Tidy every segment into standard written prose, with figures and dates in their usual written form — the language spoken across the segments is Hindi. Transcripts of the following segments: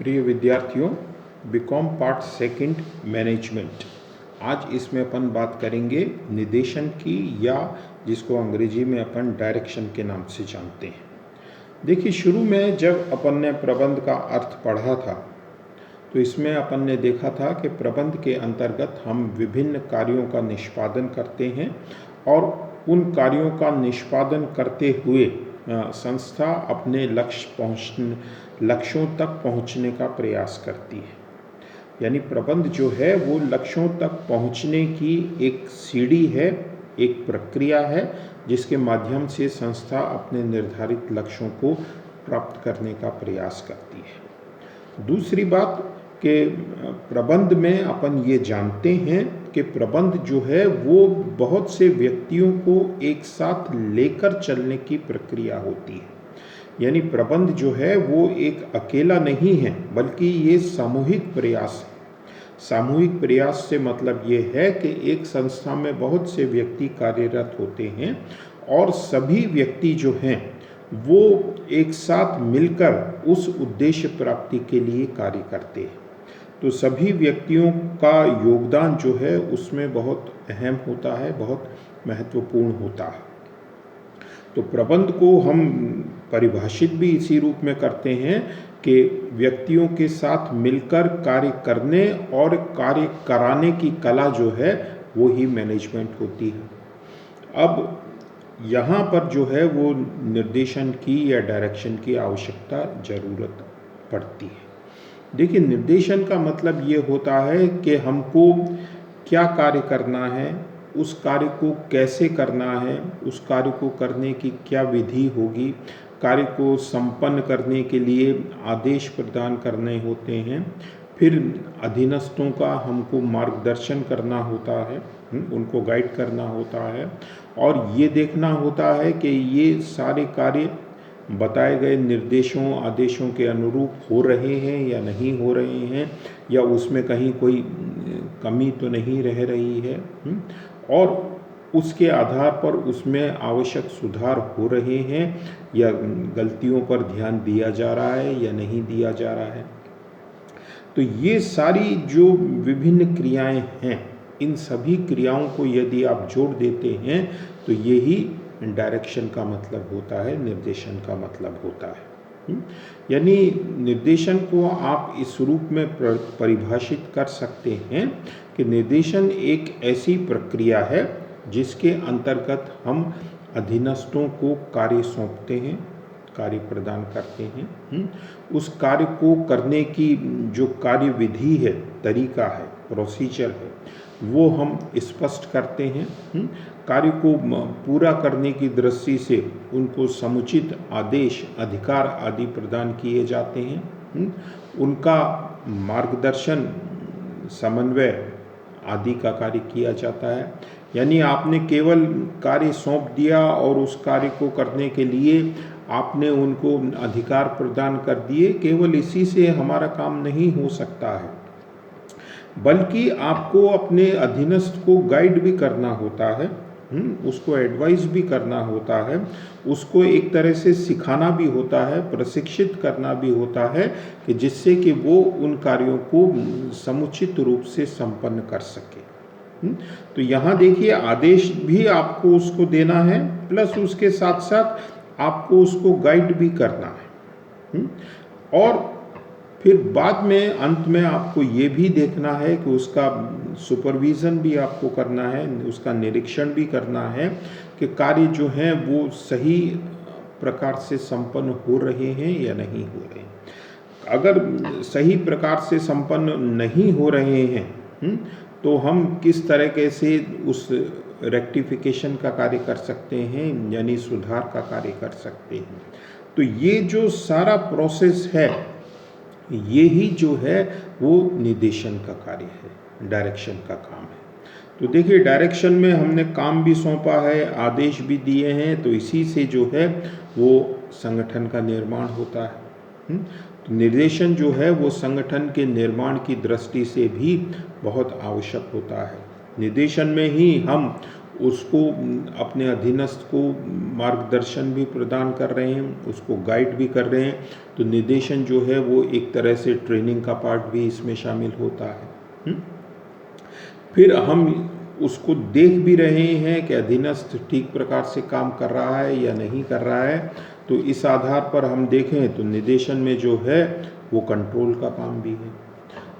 प्रिय विद्यार्थियों, बीकॉम पार्ट सेकंड मैनेजमेंट। आज इसमें अपन बात करेंगे निर्देशन की, या जिसको अंग्रेजी में अपन डायरेक्शन के नाम से जानते हैं। देखिए, शुरू में जब अपन ने प्रबंध का अर्थ पढ़ा था तो इसमें अपन ने देखा था कि प्रबंध के अंतर्गत हम विभिन्न कार्यों का निष्पादन करते हैं और उन कार्यों का निष्पादन करते हुए संस्था अपने लक्ष्यों तक पहुंचने का प्रयास करती है। यानी प्रबंध जो है वो लक्ष्यों तक पहुंचने की एक सीढ़ी है, एक प्रक्रिया है जिसके माध्यम से संस्था अपने निर्धारित लक्ष्यों को प्राप्त करने का प्रयास करती है। दूसरी बात कि प्रबंध में अपन ये जानते हैं कि प्रबंध जो है वो बहुत से व्यक्तियों को एक साथ लेकर चलने की प्रक्रिया होती है। यानी प्रबंध जो है वो एक अकेला नहीं है, बल्कि ये सामूहिक प्रयास है। सामूहिक प्रयास से मतलब ये है कि एक संस्था में बहुत से व्यक्ति कार्यरत होते हैं और सभी व्यक्ति जो हैं वो एक साथ मिलकर उस उद्देश्य प्राप्ति के लिए कार्य करते हैं। तो सभी व्यक्तियों का योगदान जो है उसमें बहुत अहम होता है, बहुत महत्वपूर्ण होता है। तो प्रबंध को हम परिभाषित भी इसी रूप में करते हैं कि व्यक्तियों के साथ मिलकर कार्य करने और कार्य कराने की कला जो है वो ही मैनेजमेंट होती है। अब यहाँ पर जो है वो निर्देशन की या डायरेक्शन की आवश्यकता ज़रूरत पड़ती है। देखिए, निर्देशन का मतलब ये होता है कि हमको क्या कार्य करना है, उस कार्य को कैसे करना है, उस कार्य को करने की क्या विधि होगी, कार्य को संपन्न करने के लिए आदेश प्रदान करने होते हैं, फिर अधीनस्थों का हमको मार्गदर्शन करना होता है, उनको गाइड करना होता है और ये देखना होता है कि ये सारे कार्य बताए गए निर्देशों आदेशों के अनुरूप हो रहे हैं या नहीं हो रहे हैं, या उसमें कहीं कोई कमी तो नहीं रह रही है, और उसके आधार पर उसमें आवश्यक सुधार हो रहे हैं या गलतियों पर ध्यान दिया जा रहा है या नहीं दिया जा रहा है। तो ये सारी जो विभिन्न क्रियाएं हैं, इन सभी क्रियाओं को यदि आप जोड़ देते हैं तो यही डायरेक्शन का मतलब होता है, निर्देशन का मतलब होता है। यानी निर्देशन को आप इस रूप में परिभाषित कर सकते हैं कि निर्देशन एक ऐसी प्रक्रिया है जिसके अंतर्गत हम अधीनस्थों को कार्य सौंपते हैं, कार्य प्रदान करते हैं। उस कार्य को करने की जो कार्य विधि है, तरीका है, प्रोसीजर है, वो हम स्पष्ट करते हैं। कार्य को पूरा करने की दृष्टि से उनको समुचित आदेश, अधिकार आदि प्रदान किए जाते हैं। उनका मार्गदर्शन, समन्वय आदि का कार्य किया जाता है। यानी आपने केवल कार्य सौंप दिया और उस कार्य को करने के लिए आपने उनको अधिकार प्रदान कर दिए, केवल इसी से हमारा काम नहीं हो सकता है, बल्कि आपको अपने अधीनस्थ को गाइड भी करना होता है, उसको एडवाइस भी करना होता है, उसको एक तरह से सिखाना भी होता है, प्रशिक्षित करना भी होता है कि जिससे कि वो उन कार्यों को समुचित रूप से संपन्न कर सके। तो यहाँ देखिए, आदेश भी आपको उसको देना है, प्लस उसके साथ साथ आपको उसको गाइड भी करना है, और फिर बाद में अंत में आपको ये भी देखना है कि उसका सुपरविज़न भी आपको करना है, उसका निरीक्षण भी करना है कि कार्य जो हैं वो सही प्रकार से संपन्न हो रहे हैं या नहीं हो रहे हैं। अगर सही प्रकार से संपन्न नहीं हो रहे हैं तो हम किस तरीके से उस रेक्टिफिकेशन का कार्य कर सकते हैं, यानी सुधार का कार्य कर सकते हैं। तो ये जो सारा प्रोसेस है, ये ही जो है वो निर्देशन का कार्य है, डायरेक्शन का काम है। तो देखिए, डायरेक्शन में हमने काम भी सौंपा है, आदेश भी दिए हैं, तो इसी से जो है वो संगठन का निर्माण होता है। तो निर्देशन जो है वो संगठन के निर्माण की दृष्टि से भी बहुत आवश्यक होता है। निर्देशन में ही हम उसको अपने अधीनस्थ को मार्गदर्शन भी प्रदान कर रहे हैं, उसको गाइड भी कर रहे हैं। तो निदेशन जो है वो एक तरह से ट्रेनिंग का पार्ट भी इसमें शामिल होता है। फिर हम उसको देख भी रहे हैं कि अधीनस्थ ठीक प्रकार से काम कर रहा है या नहीं कर रहा है। तो इस आधार पर हम देखें तो निदेशन में जो है वो कंट्रोल का काम भी है।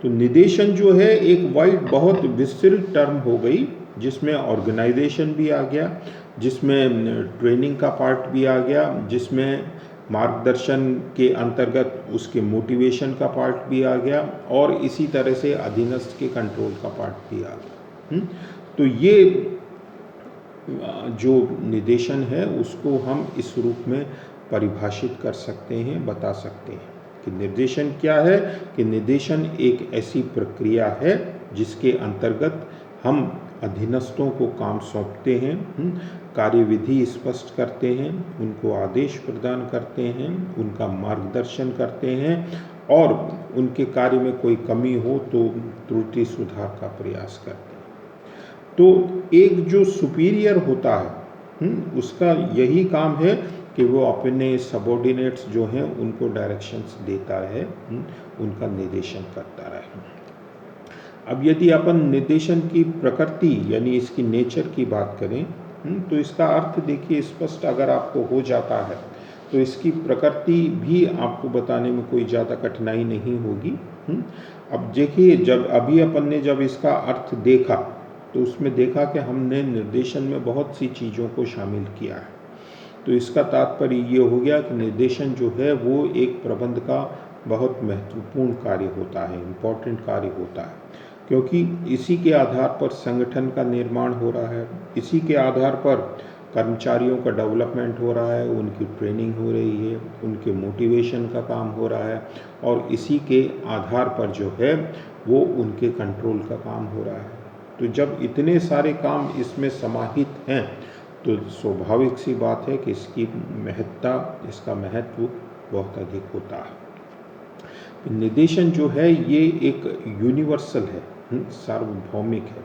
तो निदेशन जो है एक वाइड बहुत विस्तृत टर्म हो गई, जिसमें ऑर्गेनाइजेशन भी आ गया, जिसमें ट्रेनिंग का पार्ट भी आ गया, जिसमें मार्गदर्शन के अंतर्गत उसके मोटिवेशन का पार्ट भी आ गया, और इसी तरह से अधीनस्थ के कंट्रोल का पार्ट भी आ गया। तो ये जो निदेशन है उसको हम इस रूप में परिभाषित कर सकते हैं, बता सकते हैं कि निर्देशन क्या है। कि निदेशन एक ऐसी प्रक्रिया है जिसके अंतर्गत हम अधीनस्थों को काम सौंपते हैं, कार्यविधि स्पष्ट करते हैं, उनको आदेश प्रदान करते हैं, उनका मार्गदर्शन करते हैं, और उनके कार्य में कोई कमी हो तो त्रुटि सुधार का प्रयास करते हैं। तो एक जो सुपीरियर होता है उसका यही काम है कि वो अपने सबऑर्डिनेट्स जो हैं उनको डायरेक्शंस देता है, उनका निर्देशन करता रहे। अब यदि अपन निर्देशन की प्रकृति यानी इसकी नेचर की बात करें तो इसका अर्थ देखिए स्पष्ट अगर आपको हो जाता है तो इसकी प्रकृति भी आपको बताने में कोई ज़्यादा कठिनाई नहीं होगी। अब देखिए जब अभी अपन ने जब इसका अर्थ देखा तो उसमें देखा कि हमने निर्देशन में बहुत सी चीज़ों को शामिल किया है। तो इसका तात्पर्य ये हो गया कि निर्देशन जो है वो एक प्रबंध का बहुत महत्वपूर्ण कार्य होता है, इम्पोर्टेंट कार्य होता है, क्योंकि इसी के आधार पर संगठन का निर्माण हो रहा है, इसी के आधार पर कर्मचारियों का डेवलपमेंट हो रहा है, उनकी ट्रेनिंग हो रही है, उनके मोटिवेशन का काम हो रहा है, और इसी के आधार पर जो है वो उनके कंट्रोल का काम हो रहा है। तो जब इतने सारे काम इसमें समाहित हैं तो स्वाभाविक सी बात है कि इसकी महत्ता, इसका महत्व बहुत अधिक होता है। निर्देशन जो है ये एक यूनिवर्सल है, सार्वभौमिक है।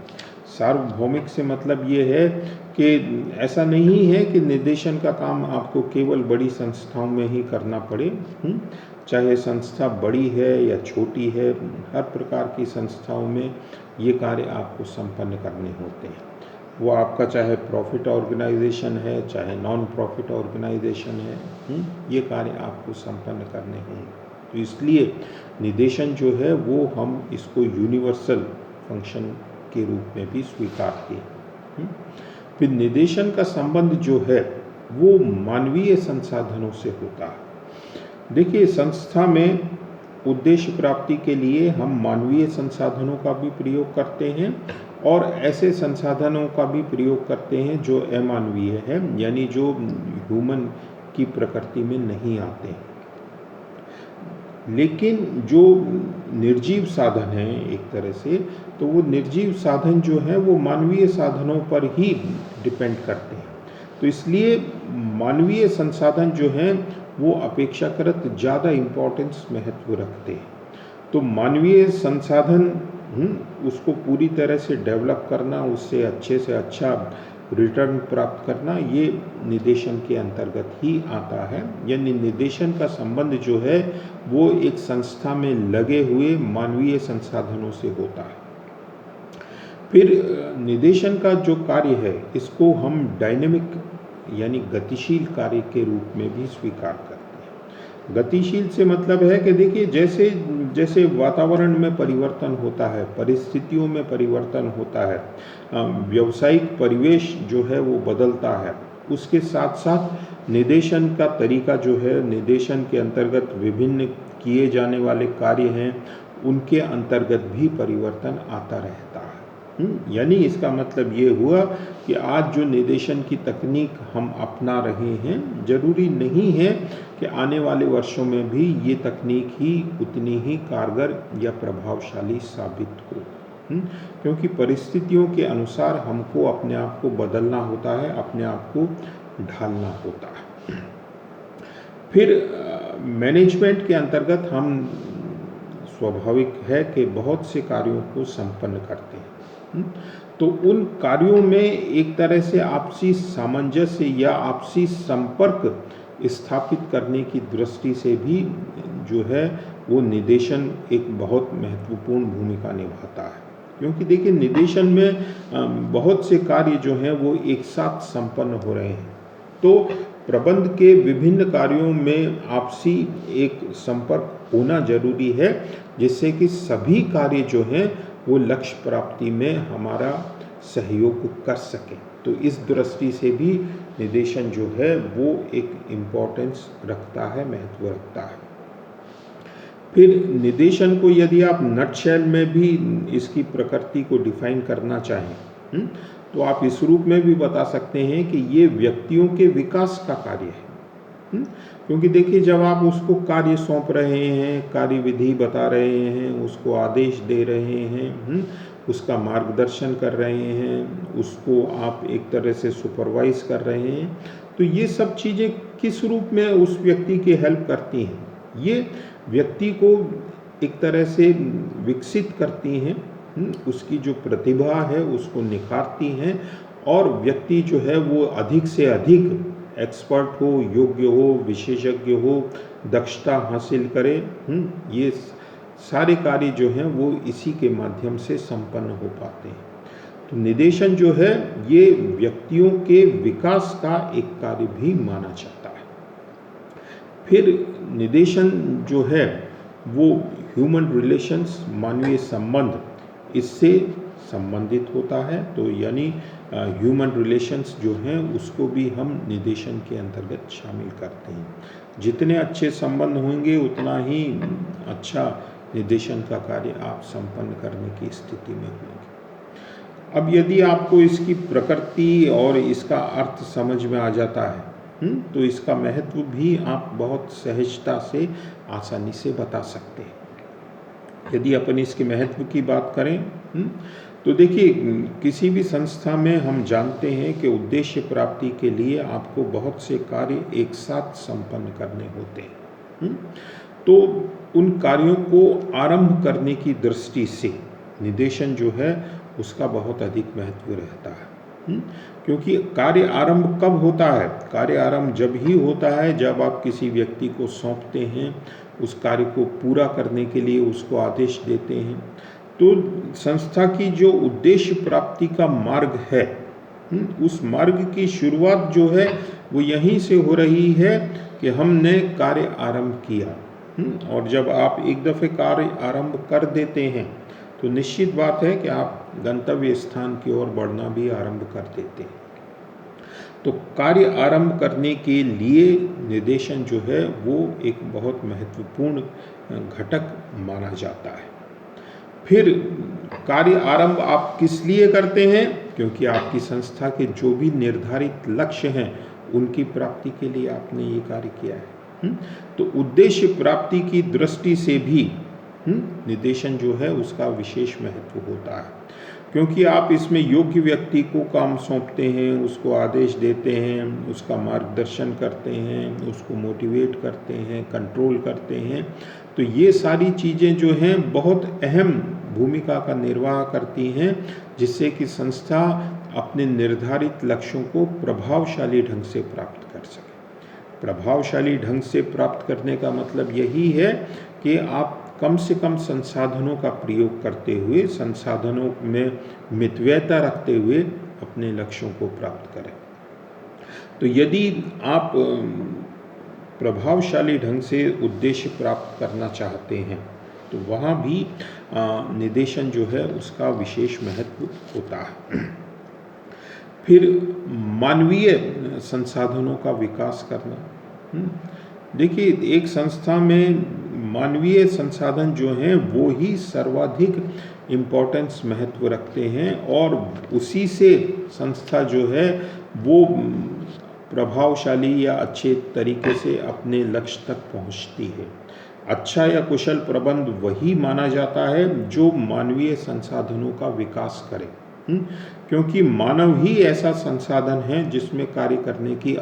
सार्वभौमिक से मतलब ये है कि ऐसा नहीं है कि निर्देशन का काम आपको केवल बड़ी संस्थाओं में ही करना पड़े, चाहे संस्था बड़ी है या छोटी है, हर प्रकार की संस्थाओं में ये कार्य आपको संपन्न करने होते हैं। वो आपका चाहे प्रॉफिट ऑर्गेनाइजेशन है, चाहे नॉन प्रॉफिट ऑर्गेनाइजेशन है, ये कार्य आपको संपन्न करने होंगे। तो इसलिए निर्देशन जो है वो हम इसको यूनिवर्सल फंक्शन के रूप में भी स्वीकारते हैं। फिर निर्देशन का संबंध जो है वो मानवीय संसाधनों से होता है। देखिए संस्था में उद्देश्य प्राप्ति के लिए हम मानवीय संसाधनों का भी प्रयोग करते हैं और ऐसे संसाधनों का भी प्रयोग करते हैं जो अमानवीय है, यानी जो ह्यूमन की प्रकृति में नहीं आते हैं। लेकिन जो निर्जीव साधन हैं एक तरह से, तो वो निर्जीव साधन जो हैं वो मानवीय साधनों पर ही डिपेंड करते हैं। तो इसलिए मानवीय संसाधन जो हैं वो अपेक्षाकृत ज़्यादा इम्पोर्टेंस महत्व रखते हैं। तो मानवीय संसाधन उसको पूरी तरह से डेवलप करना, उससे अच्छे से अच्छा रिटर्न प्राप्त करना, ये निर्देशन के अंतर्गत ही आता है। यानी निर्देशन का संबंध जो है वो एक संस्था में लगे हुए मानवीय संसाधनों से होता है। फिर निर्देशन का जो कार्य है इसको हम डायनेमिक यानी गतिशील कार्य के रूप में भी स्वीकार करते हैं। गतिशील से मतलब है कि देखिए जैसे जैसे वातावरण में परिवर्तन होता है, परिस्थितियों में परिवर्तन होता है, व्यावसायिक परिवेश जो है वो बदलता है, उसके साथ साथ निर्देशन का तरीका जो है, निर्देशन के अंतर्गत विभिन्न किए जाने वाले कार्य हैं उनके अंतर्गत भी परिवर्तन आता रहता है। यानी इसका मतलब ये हुआ कि आज जो निर्देशन की तकनीक हम अपना रहे हैं, जरूरी नहीं है कि आने वाले वर्षों में भी ये तकनीक ही उतनी ही कारगर या प्रभावशाली साबित हो, क्योंकि परिस्थितियों के अनुसार हमको अपने आप को बदलना होता है, अपने आप को ढालना होता है। फिर मैनेजमेंट के अंतर्गत हम स्वाभाविक है कि बहुत से कार्यों को संपन्न करते हैं। तो उन कार्यों में एक तरह से आपसी सामंजस्य या आपसी संपर्क स्थापित करने की दृष्टि से भी जो है वो निदेशन एक बहुत महत्वपूर्ण भूमिका निभाता है। क्योंकि देखिए निदेशन में बहुत से कार्य जो हैं वो एक साथ संपन्न हो रहे हैं, तो प्रबंध के विभिन्न कार्यों में आपसी एक संपर्क होना जरूरी है, जिससे कि सभी कार्य जो हैं वो लक्ष्य प्राप्ति में हमारा सहयोग कर सकें। तो इस दृष्टि से भी निदेशन जो है वो एक इम्पोर्टेंस रखता है, महत्व रखता है। फिर निदेशन को यदि आप नटशेल में भी इसकी प्रकृति को डिफाइन करना चाहें, तो आप इस रूप में भी बता सकते हैं कि ये व्यक्तियों के विकास का कार्य है। क्योंकि देखिए जब आप उसको कार्य सौंप रहे हैं, कार्य विधि बता रहे हैं, उसको आदेश दे रहे हैं, उसका मार्गदर्शन कर रहे हैं, उसको आप एक तरह से सुपरवाइज कर रहे हैं, तो ये सब चीज़ें किस रूप में उस व्यक्ति की हेल्प करती हैं? ये व्यक्ति को एक तरह से विकसित करती हैं, उसकी जो प्रतिभा है उसको निखारती हैं, और व्यक्ति जो है वो अधिक से अधिक एक्सपर्ट हो, योग्य हो, विशेषज्ञ हो, दक्षता हासिल करे। ये सारे कार्य जो हैं वो इसी के माध्यम से संपन्न हो पाते हैं। तो निदेशन जो है ये व्यक्तियों के विकास का एक कार्य भी माना जाता है। फिर निदेशन जो है वो ह्यूमन रिलेशंस, मानवीय संबंध, इससे संबंधित होता है। तो यानी ह्यूमन रिलेशंस जो हैं उसको भी हम निदेशन के अंतर्गत शामिल करते हैं। जितने अच्छे संबंध होंगे उतना ही अच्छा निदेशन का कार्य आप संपन्न करने की स्थिति में होंगे। अब यदि आपको इसकी प्रकृति और इसका अर्थ समझ में आ जाता है, तो इसका महत्व भी आप बहुत सहजता से आसानी से बता सकते हैं। यदि अपन इसके महत्व की बात करें, तो देखिए किसी भी संस्था में हम जानते हैं कि उद्देश्य प्राप्ति के लिए आपको बहुत से कार्य एक साथ संपन्न करने होते हैं। तो उन कार्यों को आरंभ करने की दृष्टि से निदेशन जो है उसका बहुत अधिक महत्व रहता है। क्योंकि कार्य आरंभ कब होता है? कार्य आरंभ जब ही होता है जब आप किसी व्यक्ति को सौंपते हैं, उस कार्य को पूरा करने के लिए उसको आदेश देते हैं। तो संस्था की जो उद्देश्य प्राप्ति का मार्ग है, उस मार्ग की शुरुआत जो है वो यहीं से हो रही है कि हमने कार्य आरंभ किया। और जब आप एक दफ़े कार्य आरंभ कर देते हैं तो निश्चित बात है कि आप गंतव्य स्थान की ओर बढ़ना भी आरंभ कर देते हैं। तो कार्य आरंभ करने के लिए निदेशन जो है वो एक बहुत महत्वपूर्ण घटक माना जाता है। फिर कार्य आरंभ आप किस लिए करते हैं? क्योंकि आपकी संस्था के जो भी निर्धारित लक्ष्य हैं उनकी प्राप्ति के लिए आपने ये कार्य किया है। तो उद्देश्य प्राप्ति की दृष्टि से भी निदेशन जो है उसका विशेष महत्व होता है। क्योंकि आप इसमें योग्य व्यक्ति को काम सौंपते हैं, उसको आदेश देते हैं, उसका मार्गदर्शन करते हैं, उसको मोटिवेट करते हैं, कंट्रोल करते हैं। तो ये सारी चीज़ें जो हैं बहुत अहम भूमिका का निर्वाह करती हैं, जिससे कि संस्था अपने निर्धारित लक्ष्यों को प्रभावशाली ढंग से प्राप्त कर सके। प्रभावशाली ढंग से प्राप्त करने का मतलब यही है कि आप कम से कम संसाधनों का प्रयोग करते हुए, संसाधनों में मितव्ययता रखते हुए अपने लक्ष्यों को प्राप्त करें। तो यदि आप प्रभावशाली ढंग से उद्देश्य प्राप्त करना चाहते हैं तो वहाँ भी निदेशन जो है उसका विशेष महत्व होता है। फिर मानवीय संसाधनों का विकास करना। देखिए एक संस्था में मानवीय संसाधन जो हैं वो ही सर्वाधिक इम्पोर्टेंस महत्व रखते हैं, और उसी से संस्था जो है वो प्रभावशाली या अच्छे तरीके से अपने लक्ष्य तक पहुंचती है। अच्छा या कुशल प्रबंध वही माना जाता है जो मानवीय संसाधनों का विकास करे। क्योंकि मानव ही ऐसा संसाधन है जिसमें कार्य करने की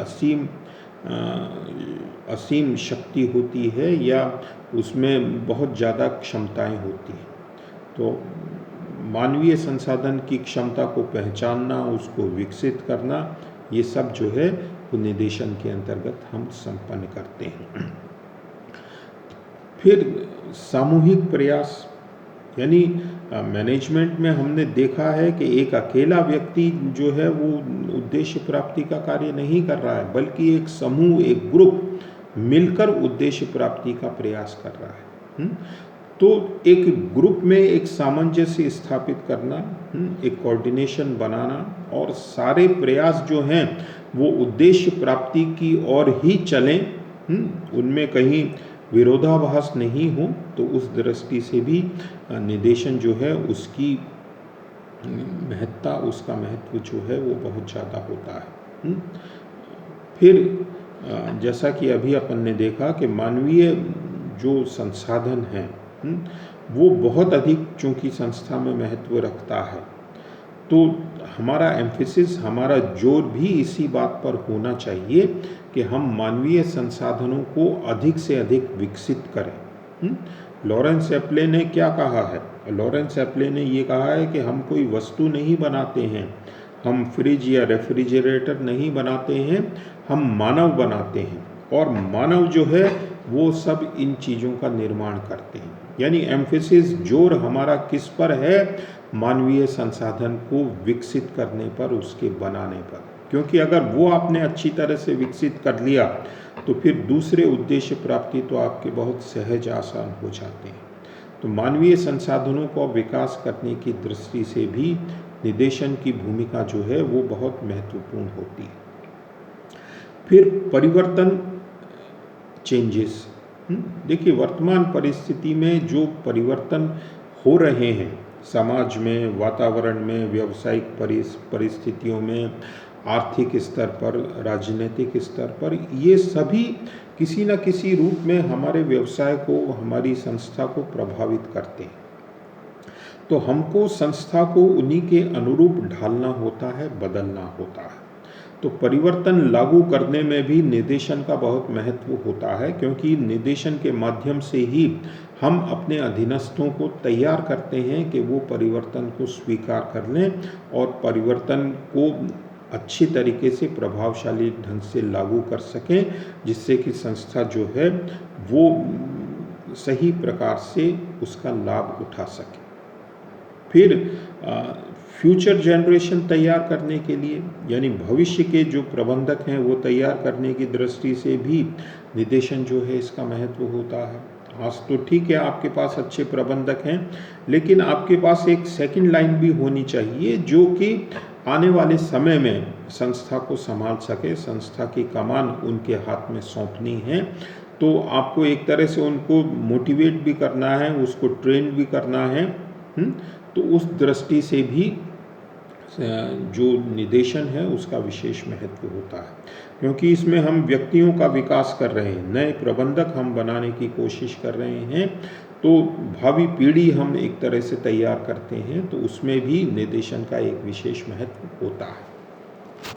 असीम शक्ति होती है या उसमें बहुत ज़्यादा क्षमताएं होती हैं। तो मानवीय संसाधन की क्षमता को पहचानना, उसको विकसित करना, ये सब जो है वो निदेशन के अंतर्गत हम संपन्न करते हैं। फिर सामूहिक प्रयास, यानी मैनेजमेंट में हमने देखा है कि एक अकेला व्यक्ति जो है वो उद्देश्य प्राप्ति का कार्य नहीं कर रहा है, बल्कि एक समूह, एक ग्रुप मिलकर उद्देश्य प्राप्ति का प्रयास कर रहा है। तो एक ग्रुप में एक सामंजस्य स्थापित करना, एक कोऑर्डिनेशन बनाना और सारे प्रयास जो हैं वो उद्देश्य प्राप्ति की ओर ही चलें, उनमें कहीं विरोधाभास नहीं हो, तो उस दृष्टि से भी निदेशन जो है उसकी महत्ता, उसका महत्व जो है वो बहुत ज़्यादा होता है। फिर जैसा कि अभी अपन ने देखा कि मानवीय जो संसाधन हैं वो बहुत अधिक चूँकि संस्था में महत्व रखता है, तो हमारा एम्फेसिस, हमारा जोर भी इसी बात पर होना चाहिए कि हम मानवीय संसाधनों को अधिक से अधिक विकसित करें। लॉरेंस एप्ले ने क्या कहा है? लॉरेंस एप्ले ने ये कहा है कि हम कोई वस्तु नहीं बनाते हैं, हम फ्रिज या रेफ्रिजरेटर नहीं बनाते हैं, हम मानव बनाते हैं, और मानव जो है वो सब इन चीज़ों का निर्माण करते हैं। यानी एम्फेसिस, जोर हमारा किस पर है? मानवीय संसाधन को विकसित करने पर, उसके बनाने पर। क्योंकि अगर वो आपने अच्छी तरह से विकसित कर लिया तो फिर दूसरे उद्देश्य प्राप्ति तो आपके बहुत सहज, आसान हो जाते हैं। तो मानवीय संसाधनों को विकास करने की दृष्टि से भी निदेशन की भूमिका जो है वो बहुत महत्वपूर्ण होती है। फिर परिवर्तन, चेंजेस। देखिए, वर्तमान परिस्थिति में जो परिवर्तन हो रहे हैं समाज में, वातावरण में, व्यावसायिक परिस्थितियों में, आर्थिक स्तर पर, राजनीतिक स्तर पर, ये सभी किसी न किसी रूप में हमारे व्यवसाय को, हमारी संस्था को प्रभावित करते हैं। तो हमको संस्था को उन्हीं के अनुरूप ढालना होता है, बदलना होता है। तो परिवर्तन लागू करने में भी निदेशन का बहुत महत्व होता है, क्योंकि निदेशन के माध्यम से ही हम अपने अधीनस्थों को तैयार करते हैं कि वो परिवर्तन को स्वीकार कर लें और परिवर्तन को अच्छी तरीके से, प्रभावशाली ढंग से लागू कर सकें, जिससे कि संस्था जो है वो सही प्रकार से उसका लाभ उठा सके। फिर फ्यूचर जनरेशन तैयार करने के लिए, यानी भविष्य के जो प्रबंधक हैं वो तैयार करने की दृष्टि से भी निदेशन जो है इसका महत्व होता है। आज तो ठीक है, आपके पास अच्छे प्रबंधक हैं, लेकिन आपके पास एक सेकंड लाइन भी होनी चाहिए जो कि आने वाले समय में संस्था को संभाल सके, संस्था की कमान उनके हाथ में सौंपनी है। तो आपको एक तरह से उनको मोटिवेट भी करना है, उसको ट्रेन भी करना है। तो उस दृष्टि से भी जो निदेशन है उसका विशेष महत्व होता है, क्योंकि इसमें हम व्यक्तियों का विकास कर रहे हैं, नए प्रबंधक हम बनाने की कोशिश कर रहे हैं, तो भावी पीढ़ी हम एक तरह से तैयार करते हैं, तो उसमें भी निदेशन का एक विशेष महत्व होता है।